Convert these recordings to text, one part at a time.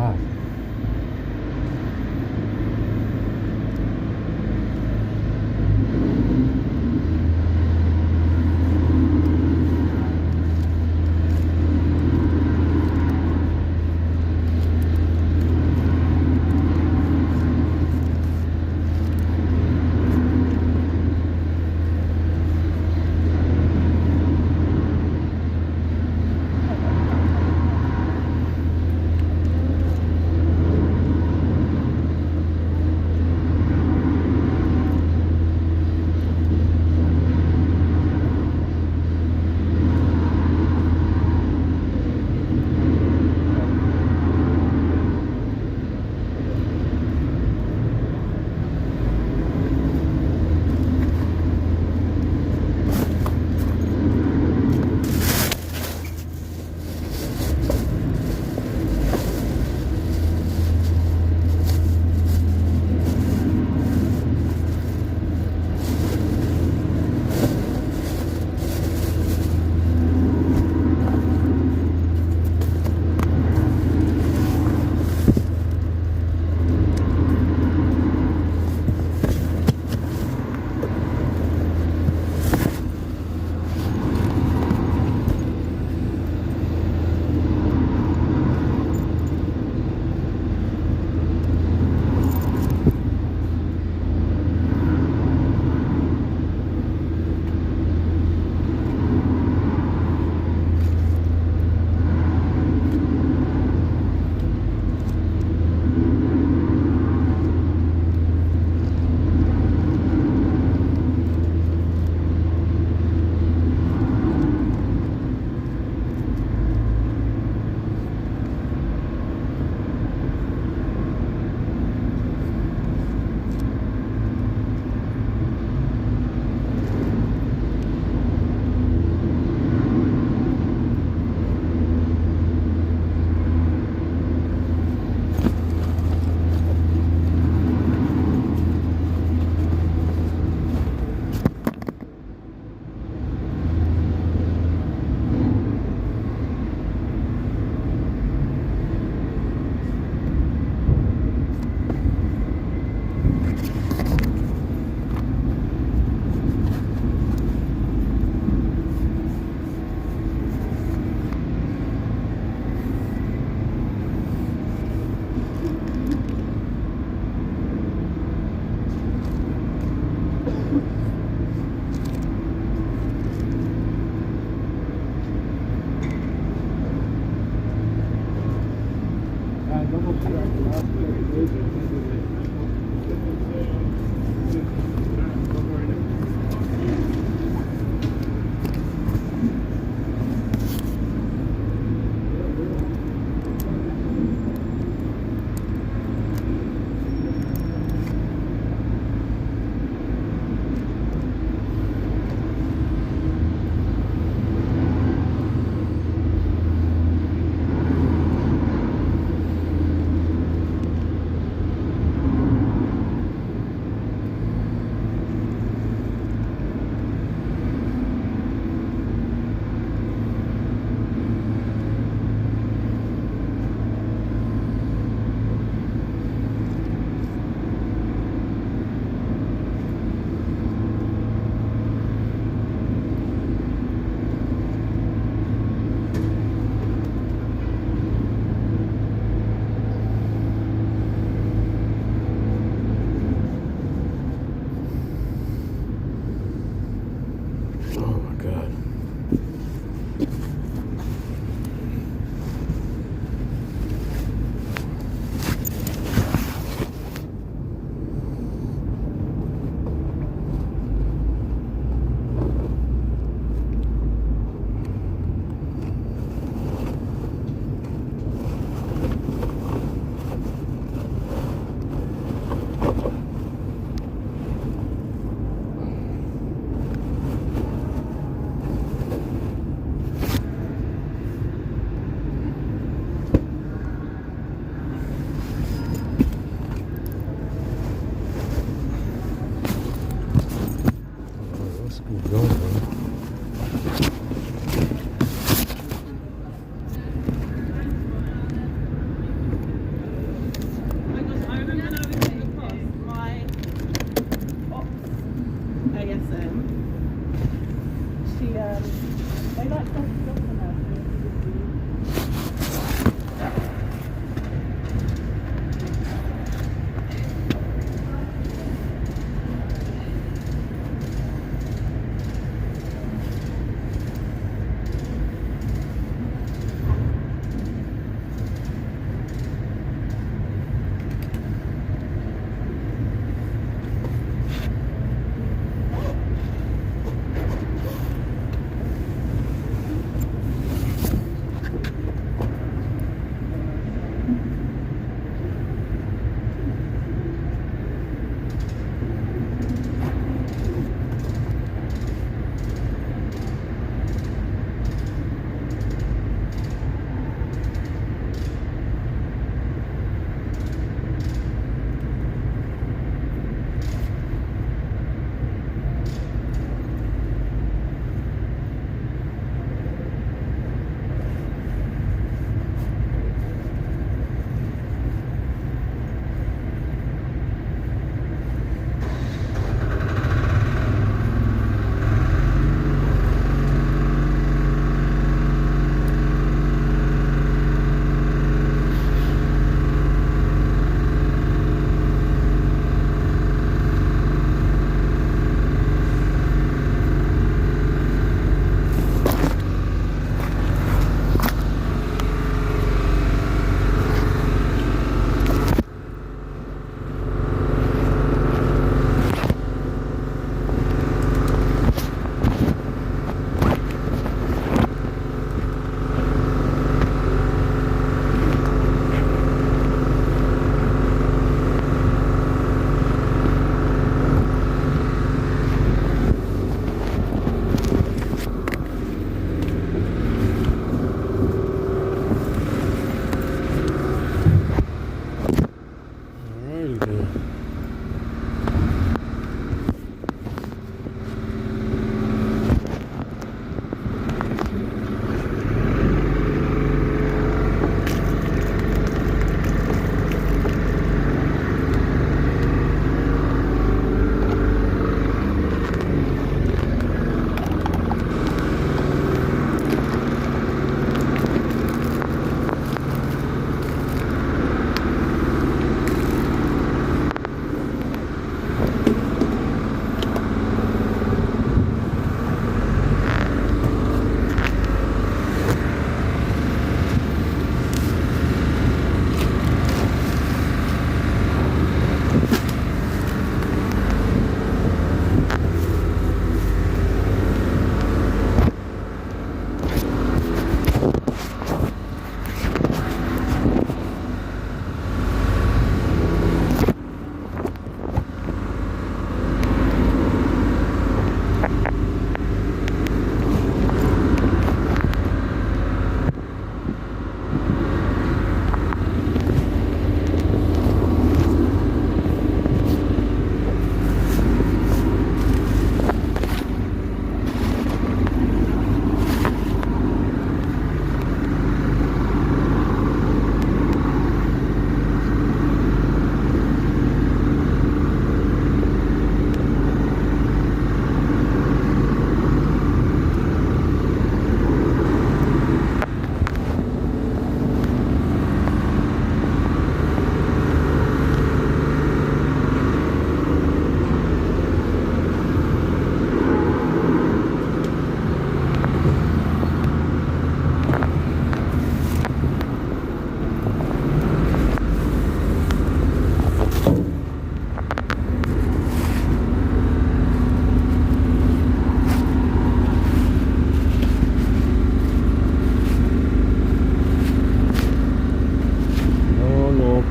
God.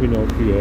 Pinocchio.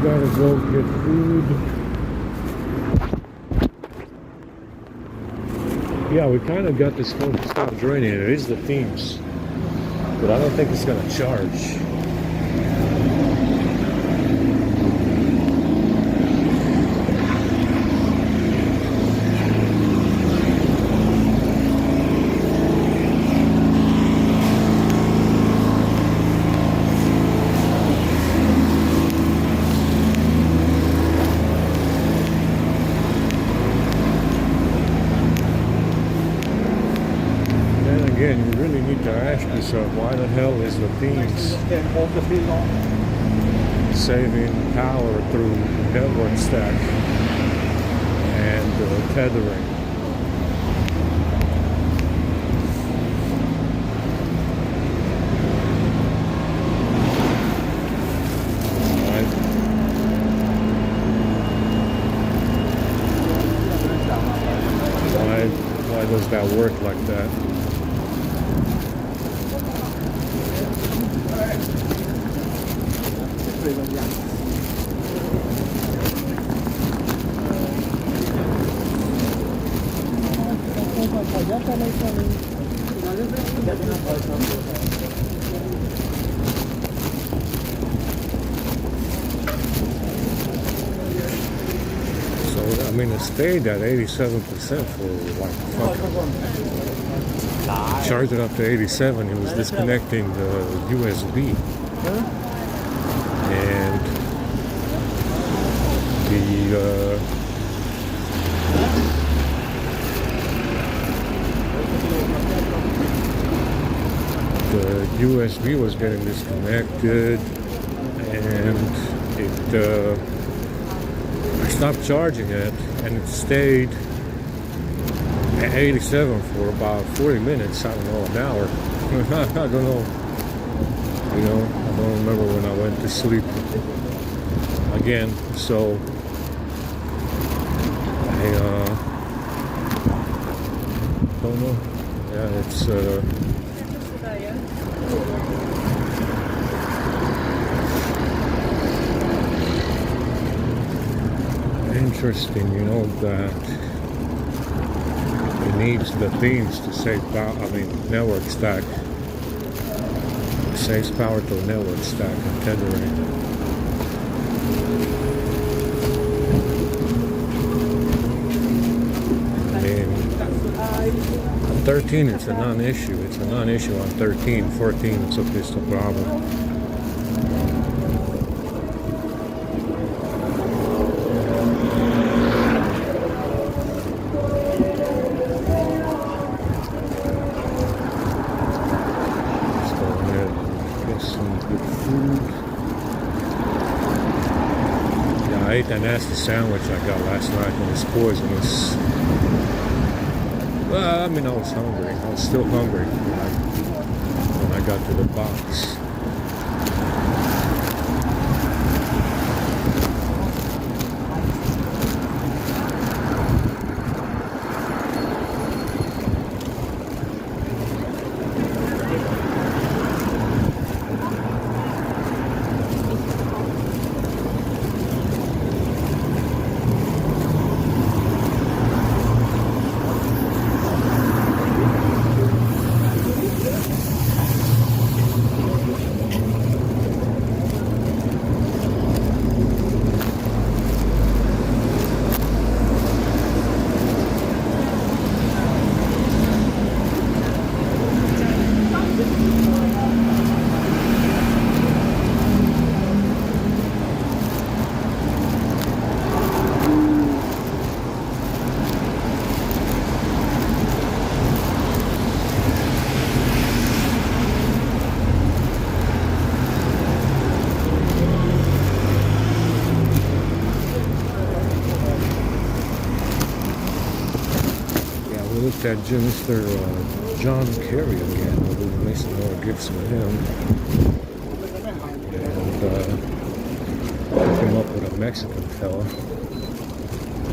Gotta go get food. Yeah, we kind of got this phone to stop draining. It is the themes, but I don't think it's gonna charge. Again, you really need to ask yourself, why the hell is the themes saving power through network stack and tethering? Why does that work like that? So, I mean, it stayed at 87% for like fucking. Charged it up to 87. It was disconnecting the USB. And the USB was getting disconnected, and I stopped charging it, and it stayed at 87 for about 40 minutes. I don't know, an hour. I don't know. You know, I don't remember when I went to sleep again. So I don't know. Yeah, it's interesting, you know, that it needs the themes to save power. I mean, network stack. It saves power to a network stack and tethering. I mean, on 13 it's a non-issue. It's a non-issue on 13. 14 it's a pistol problem. I ate that nasty sandwich I got last night, and it's poisonous. Well, I mean, I was hungry. I was still hungry when I got to the box. that Mr. John Kerry again. We'll make some more gifts for him. And hook him up with a Mexican fella.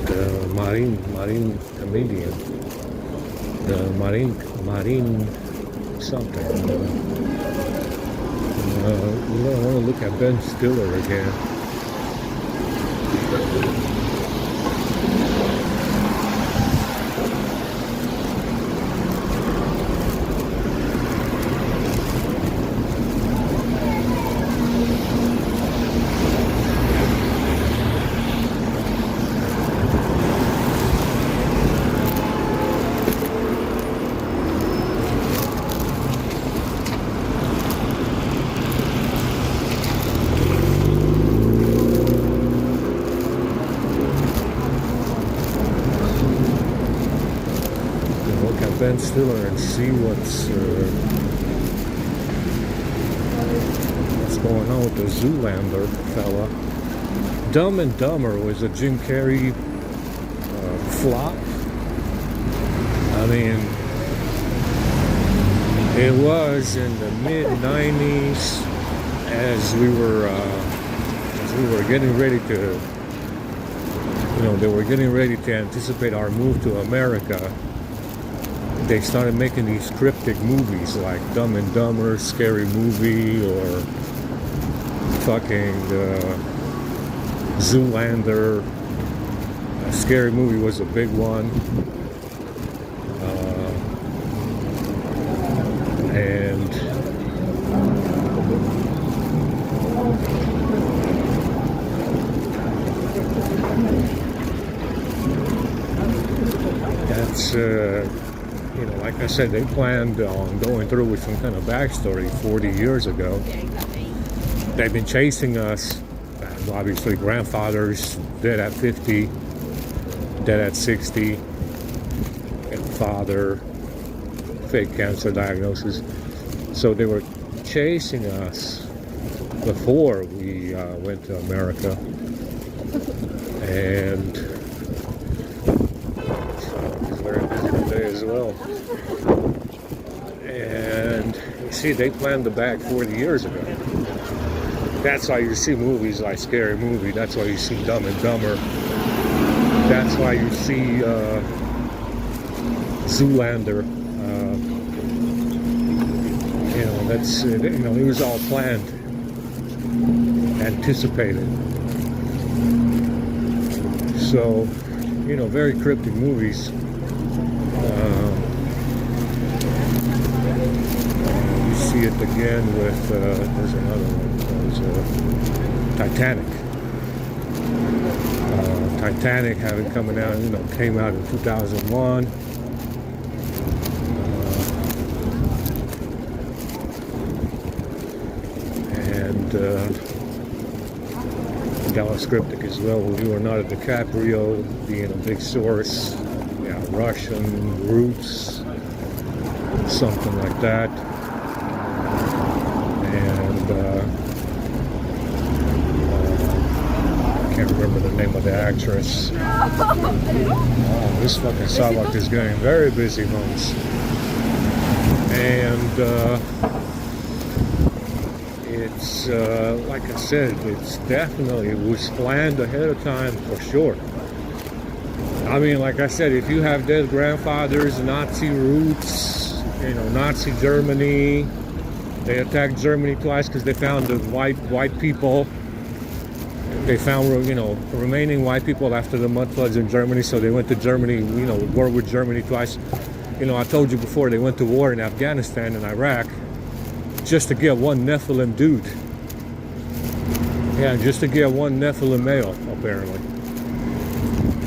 The Marine comedian. The Marine something. I want to look at Ben Stiller again. Ben Stiller and see what's going on with the Zoolander fella. Dumb and Dumber was a Jim Carrey flop. I mean, it was in the mid-90s as we were getting ready to, they were getting ready to anticipate our move to America. They started making these cryptic movies like Dumb and Dumber, Scary Movie, or fucking Zoolander. Scary Movie was a big one. And that's like I said, they planned on going through with some kind of backstory 40 years ago. They've been chasing us. Obviously, grandfathers dead at 50, dead at 60, and father, fake cancer diagnosis. So they were chasing us before we went to America. And it's very busy today as well. And you see, they planned the bag 40 years ago. That's why you see movies like Scary Movie. That's why you see Dumb and Dumber. That's why you see Zoolander. It was all planned, anticipated. So, very cryptic movies. You see it again with there's another one. Titanic. Titanic having coming out, came out in 2001. And that was cryptic as well. Leonardo DiCaprio being a big source. Yeah, Russian roots, something like that. And can't remember the name of the actress. Oh, this fucking sidewalk is getting very busy, homes. And it's like I said, it was planned ahead of time for sure. I mean, like I said, if you have dead grandfathers, Nazi roots, Nazi Germany, they attacked Germany twice because they found the white people. They found, remaining white people after the mud floods in Germany, so they went to Germany, war with Germany twice. I told you before, they went to war in Afghanistan and Iraq just to get one Nephilim dude. Yeah, just to get one Nephilim male, apparently.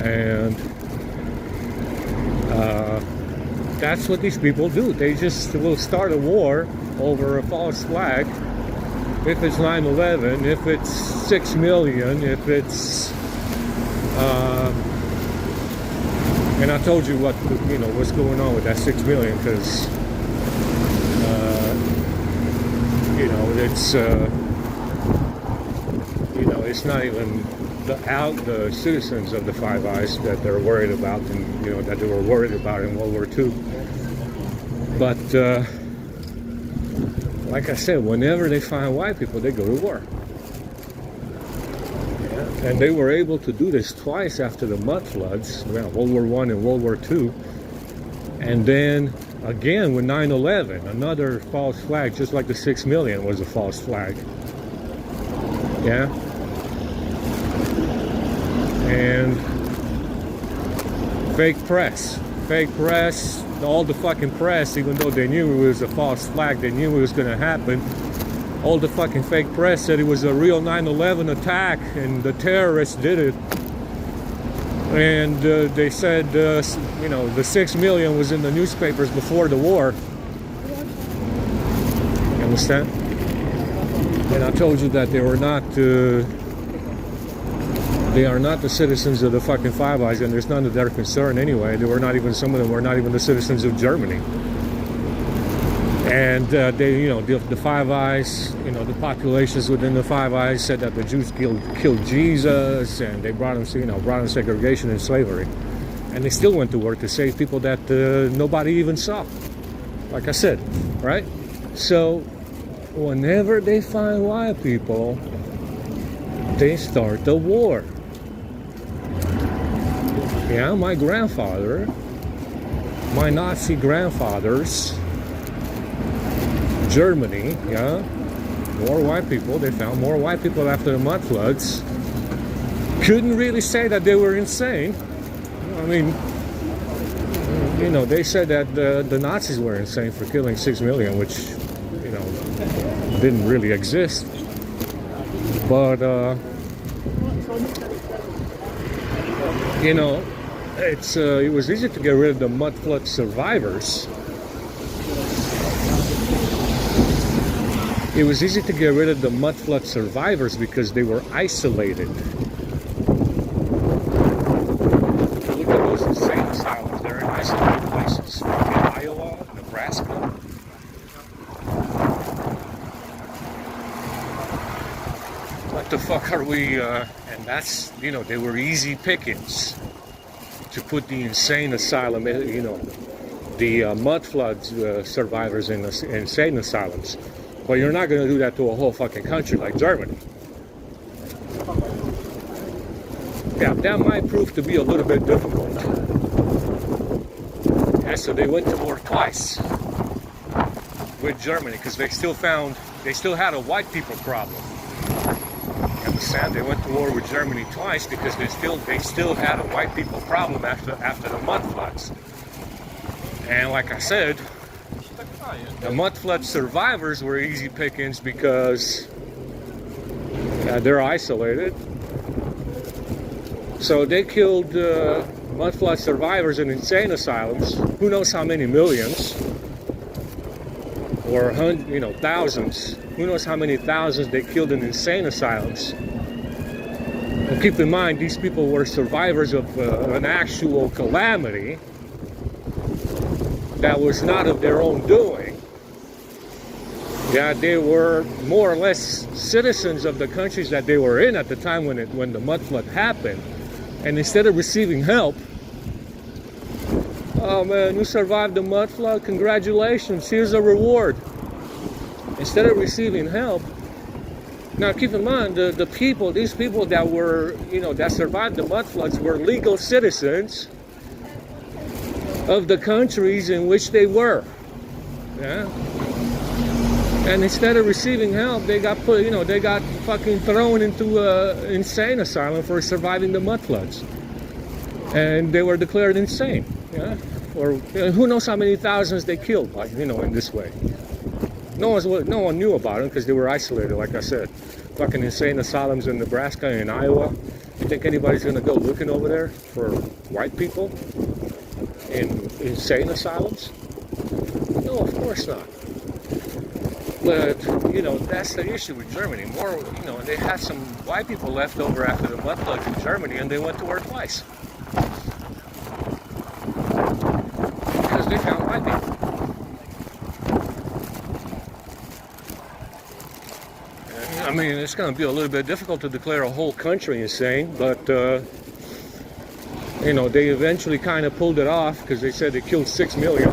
And that's what these people do. They just will start a war over a false flag. If it's 9/11, if it's 6 million, if it's and I told you what's going on with that 6 million, because it's it's not even the citizens of the Five Eyes that they're worried about, and that they were worried about in World War II. But like I said, whenever they find white people, they go to war. And they were able to do this twice after the mud floods, World War I and World War II. And then again with 9/11, another false flag, just like the 6 million was a false flag. Yeah. And fake press, all the fucking press, even though they knew it was a false flag, they knew it was going to happen. All the fucking fake press said it was a real 9/11 attack and the terrorists did it. And they said, the 6 million was in the newspapers before the war. You understand? And I told you that they are not the citizens of the fucking Five Eyes, and there's none of their concern anyway. Some of them were not even the citizens of Germany. And the Five Eyes, the populations within the Five Eyes said that the Jews killed Jesus, and they brought in segregation and slavery. And they still went to work to save people that nobody even saw. Like I said, right? So whenever they find white people, they start the war. Yeah, my grandfather, my Nazi grandfathers, Germany, yeah, more white people. They found more white people after the mud floods. Couldn't really say that they were insane. I mean, they said that the Nazis were insane for killing 6 million, which, didn't really exist. But, it was easy to get rid of the mud flood survivors. It was easy to get rid of the mud flood survivors because they were isolated. Look at those insane asylums. They're in isolated places. In Iowa, Nebraska. What the fuck are we? And that's, they were easy pickings to put the insane asylum, the mud flood survivors in the insane asylums. But you're not going to do that to a whole fucking country like Germany. Yeah, that might prove to be a little bit difficult. Yeah, so they went to war twice with Germany because they still had a white people problem. You understand? They went to war with Germany twice because they still had a white people problem after the mud floods. And like I said, the mud flood survivors were easy pickings because they're isolated. So they killed mud flood survivors in insane asylums. Who knows how many millions? Or thousands. Who knows how many thousands they killed in insane asylums? And keep in mind, these people were survivors of an actual calamity that was not of their own doing. Yeah, they were more or less citizens of the countries that they were in at the time when the mud flood happened. And instead of receiving help, oh man, you survived the mud flood, congratulations, here's a reward. Instead of receiving help, now keep in mind, these people that were, that survived the mud floods were legal citizens of the countries in which they were. Yeah. And instead of receiving help, they got they got fucking thrown into an insane asylum for surviving the mud floods. And they were declared insane. Yeah. Or who knows how many thousands they killed, in this way. No one knew about them because they were isolated, like I said. Fucking insane asylums in Nebraska and Iowa. You think anybody's gonna go looking over there for white people in insane asylums? No, of course not. But, that's the issue with Germany. They had some white people left over after the mud floods in Germany, and they went to war twice. Because they found white people. And, I mean, it's going to be a little bit difficult to declare a whole country insane, but you know, they eventually kind of pulled it off because they said they killed 6 million.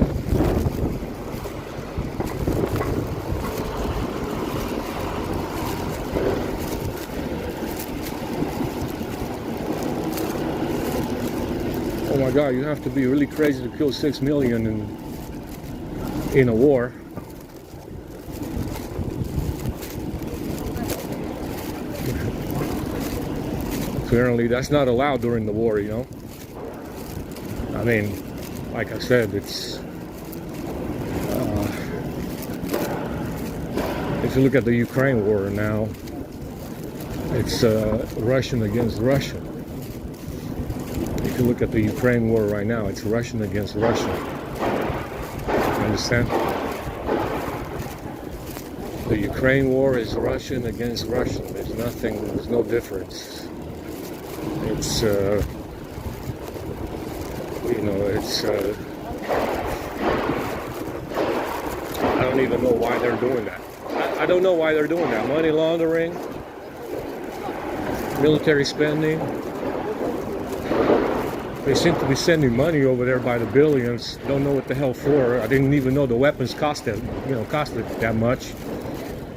Oh my God, you have to be really crazy to kill 6 million in a war. Apparently that's not allowed during the war, you know. I mean, like I said, it's if you look at the Ukraine war now, it's Russian against Russian. If you look at the Ukraine war right now, it's Russian against Russian. You understand? The Ukraine war is Russian against Russian. There's no difference. It's, you know, it's, I don't even know why they're doing that. I don't know why they're doing that. Money laundering, military spending. They seem to be sending money over there by the billions. Don't know what the hell for. I didn't even know the weapons costed that much.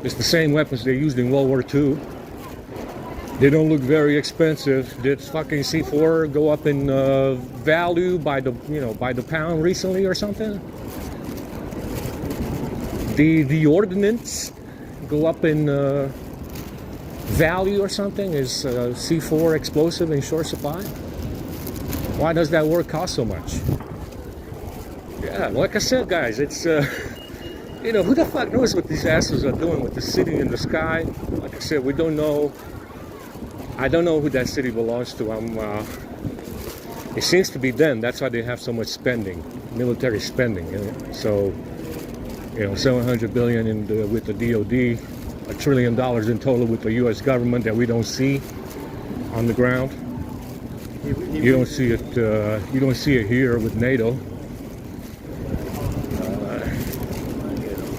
It's the same weapons they used in World War II. They don't look very expensive. Did fucking C4 go up in value by the pound recently or something? The ordnance go up in value or something? Is C4 explosive in short supply? Why does that war cost so much? Yeah, like I said, guys, it's you know, who the fuck knows what these assholes are doing with the city in the sky? Like I said, we don't know. I don't know who that city belongs to. It seems to be them. That's why they have so much spending, military spending. You know? So, you know, 700 billion with the DoD, $1 trillion in total with the U.S. government that we don't see on the ground. You don't see it. You don't see it here with NATO.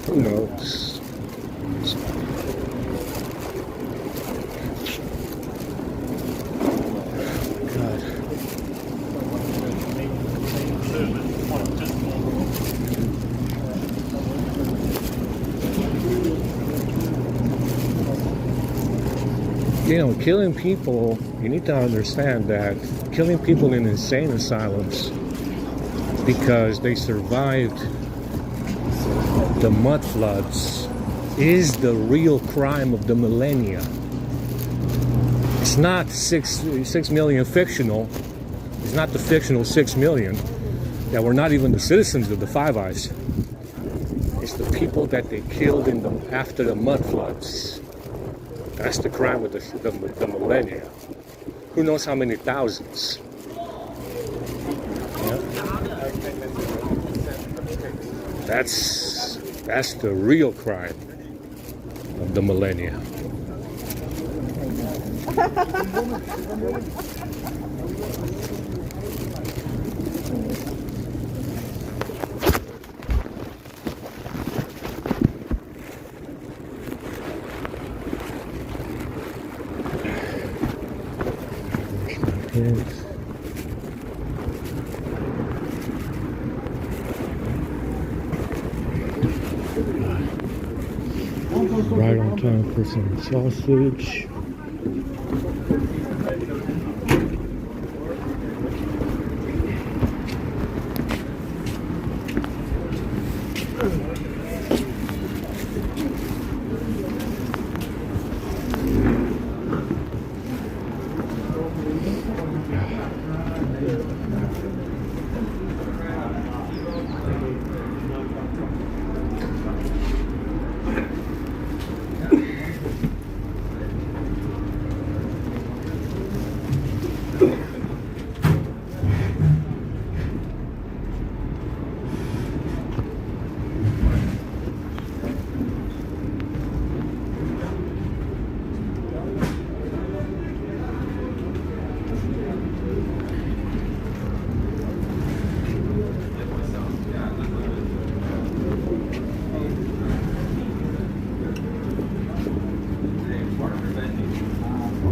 Who knows? You know, killing people, you need to understand that killing people in insane asylums because they survived the mud floods is the real crime of the millennia. It's not 6 million fictional. It's not the fictional 6 million that were not even the citizens of the Five Eyes. It's the people that they killed after the mud floods. That's the crime of the millennia. Who knows how many thousands? Yeah. That's the real crime of the millennia. Right on time for some sausage.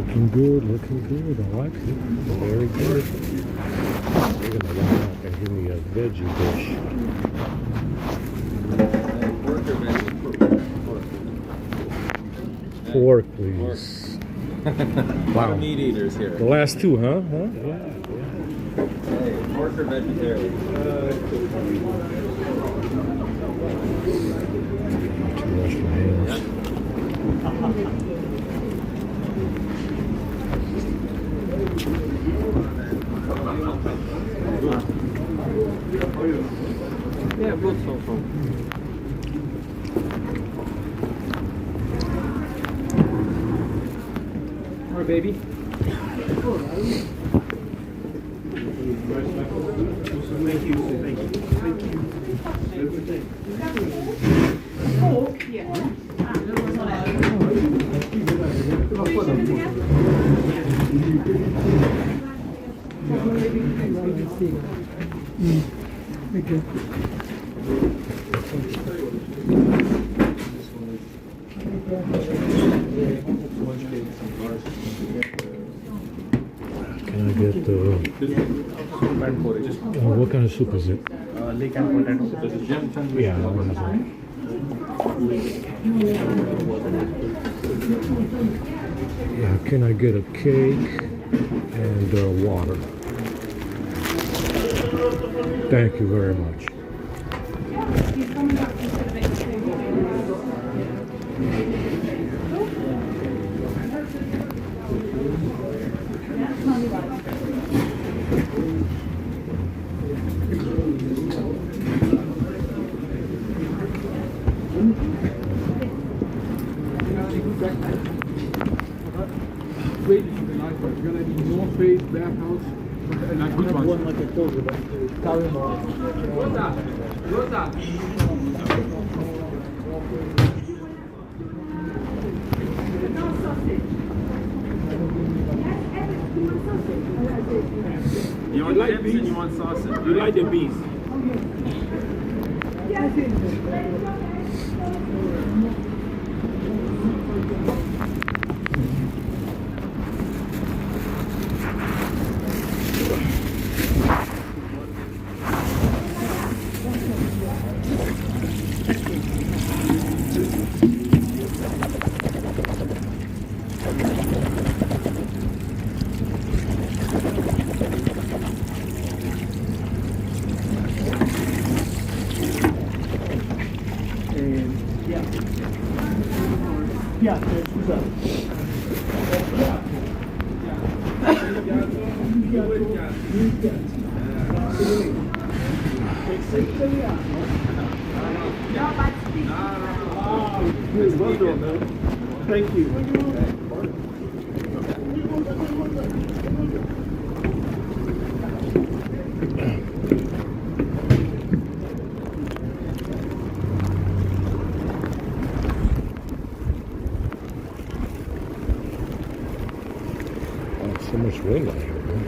Looking good, looking good. I like it. Very good. They're gonna line up and give me a veggie dish. Pork, please. Wow. Meat eaters here. The last two, huh? Hey, pork or vegetarian? To wash my hands. Yeah, both so far. Or baby. Thank you. Thank you. Thank you. Oh, yeah. Can I get what kind of soup is it? Lake and potato. Yeah, I want that. Yeah, can I get a cake and water? Thank you very much. You're gonna be North Face, back house, and I have one like I told you, but tell him all. You want like beans and you want sausage? You like the beans? Yeah, what's up? Well done, man. Thank you. So much wind out here, man.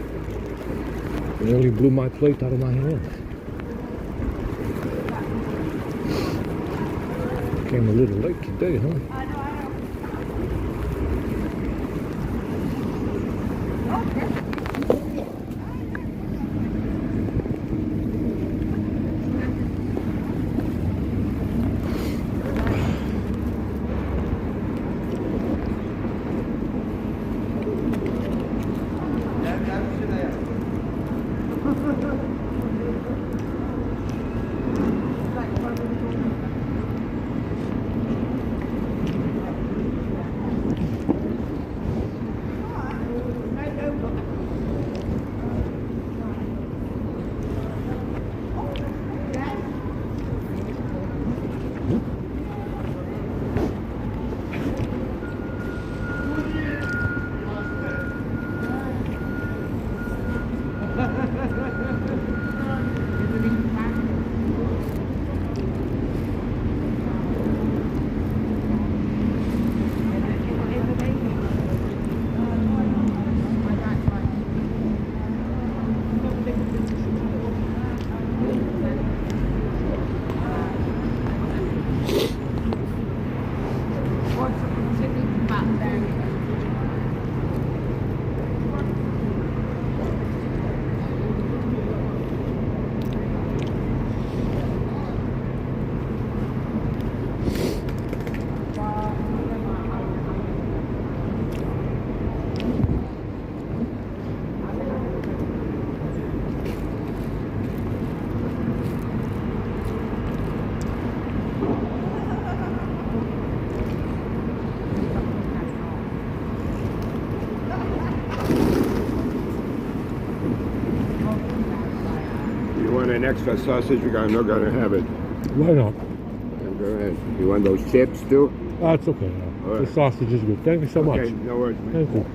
It nearly blew my plate out of my hand. Came a little late today, huh? an extra sausage, we're not gonna have it. Why not? Go ahead. You want those chips too? That's okay. All right. The sausage is good. Thank you so Okay, much. no worries, man. Thank you.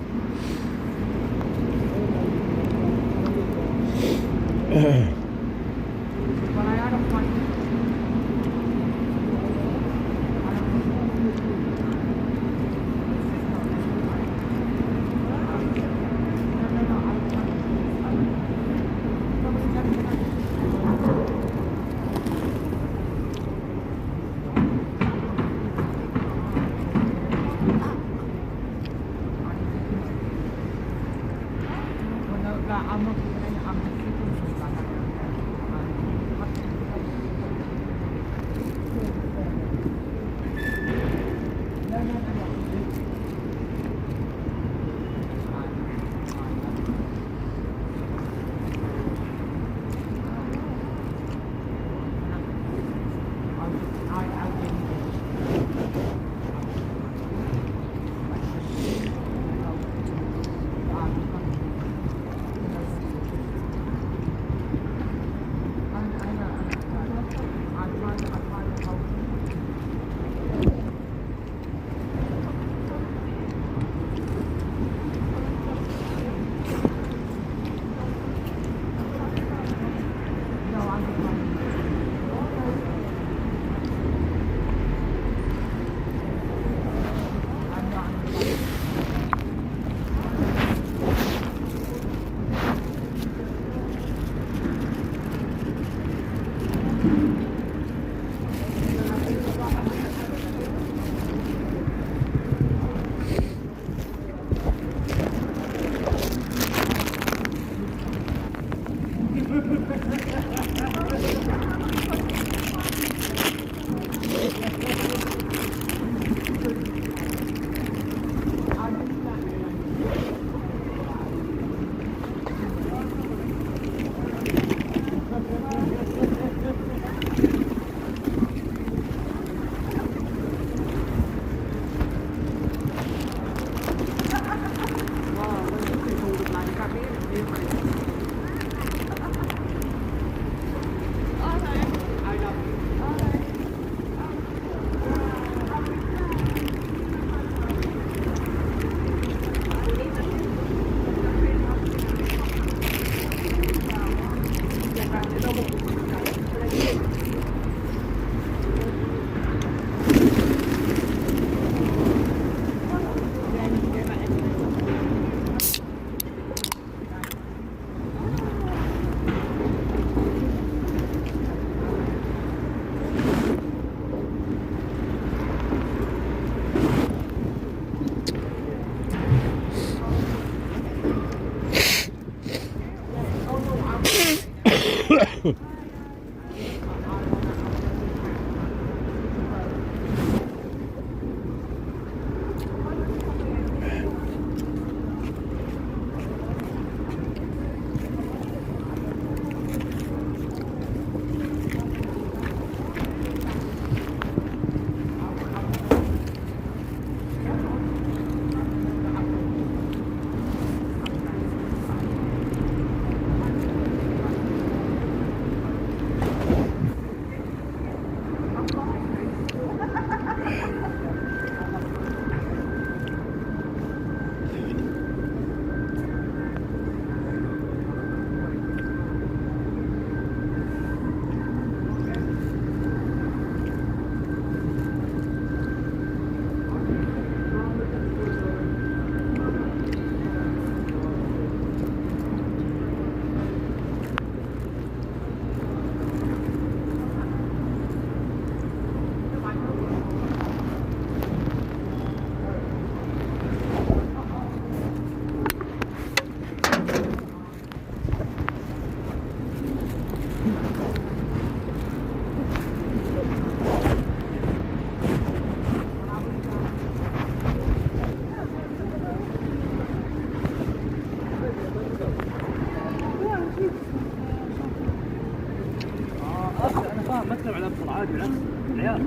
ما تكلم على بطل عادي بالعكس العيال.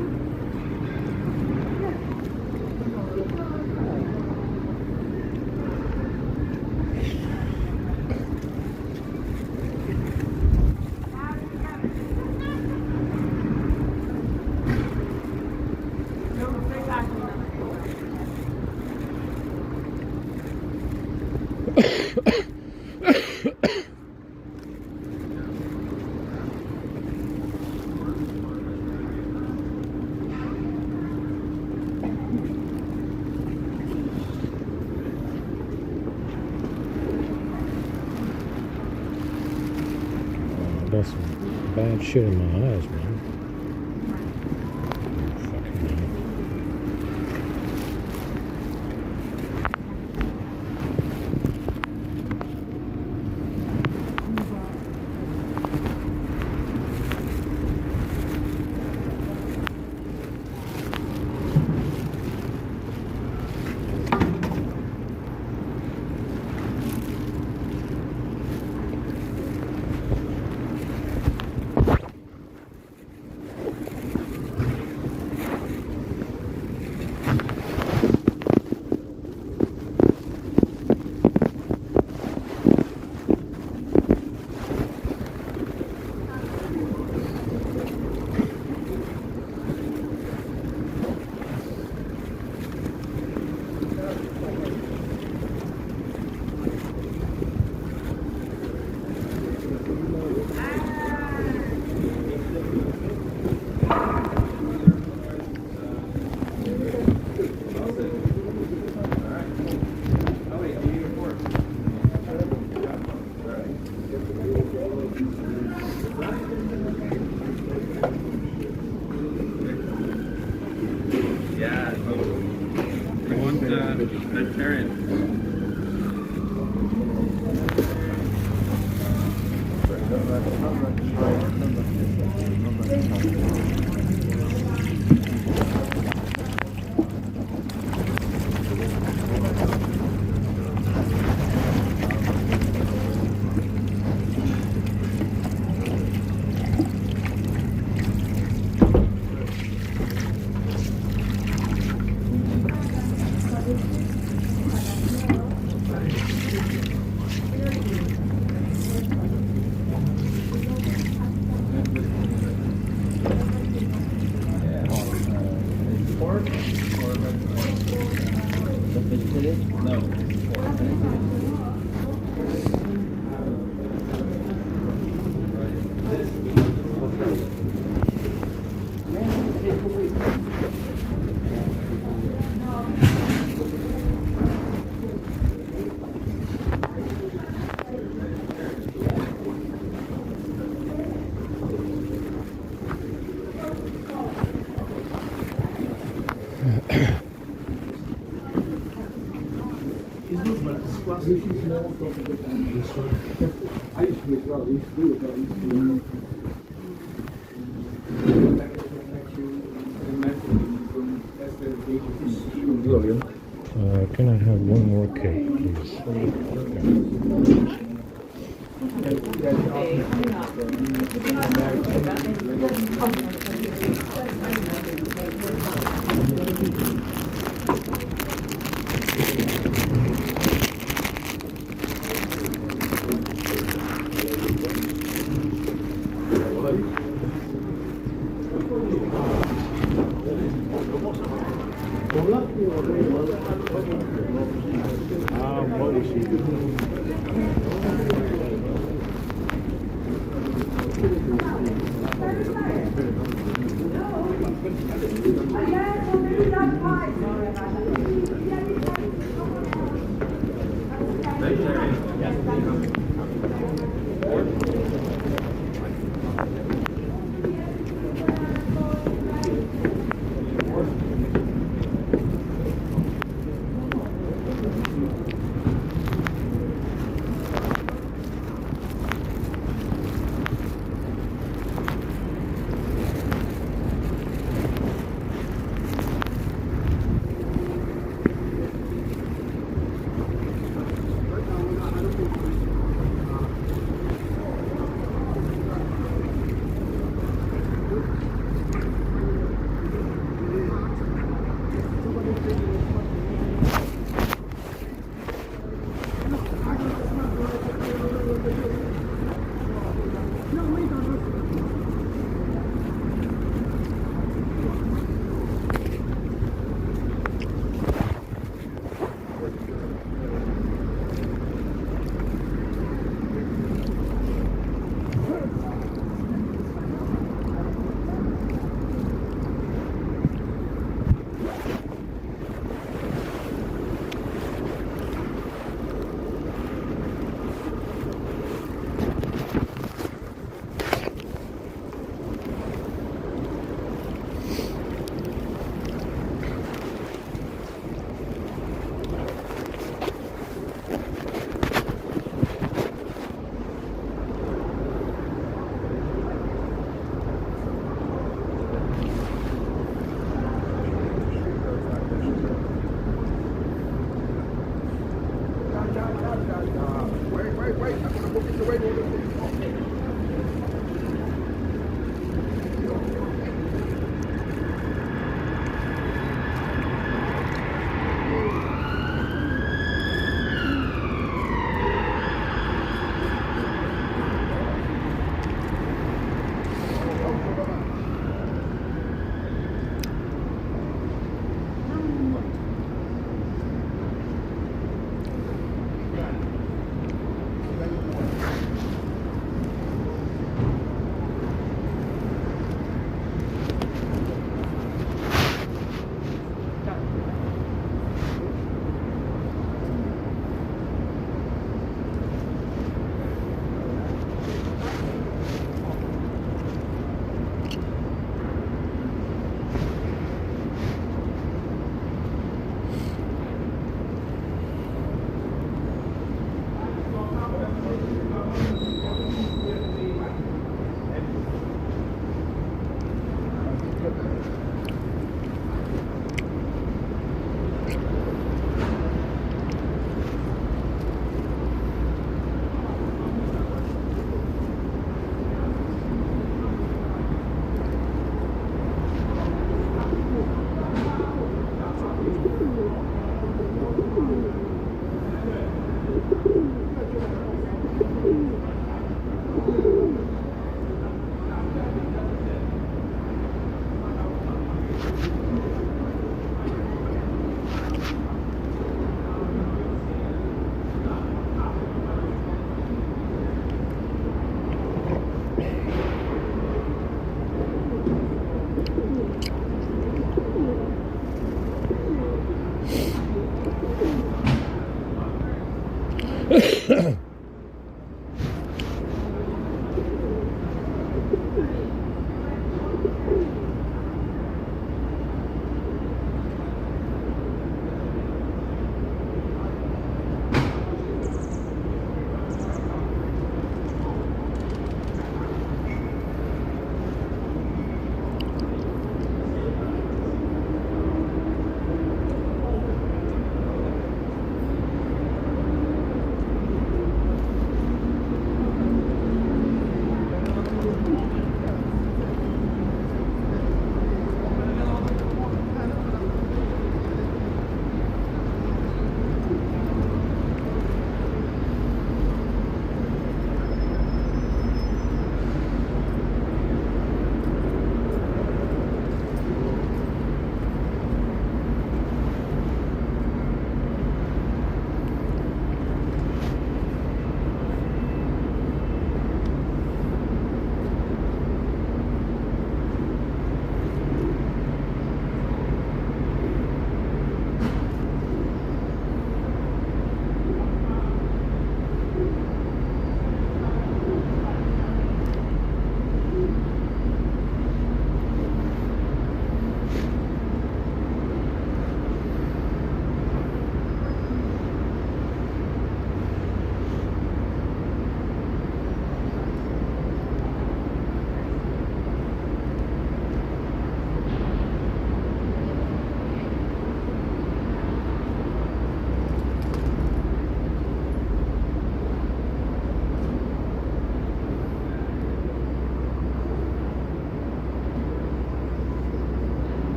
Got some bad shit in my eyes, man. Fucking hell. Can I have one more cake, Hoe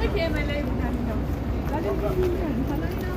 ik je in mijn leven naar de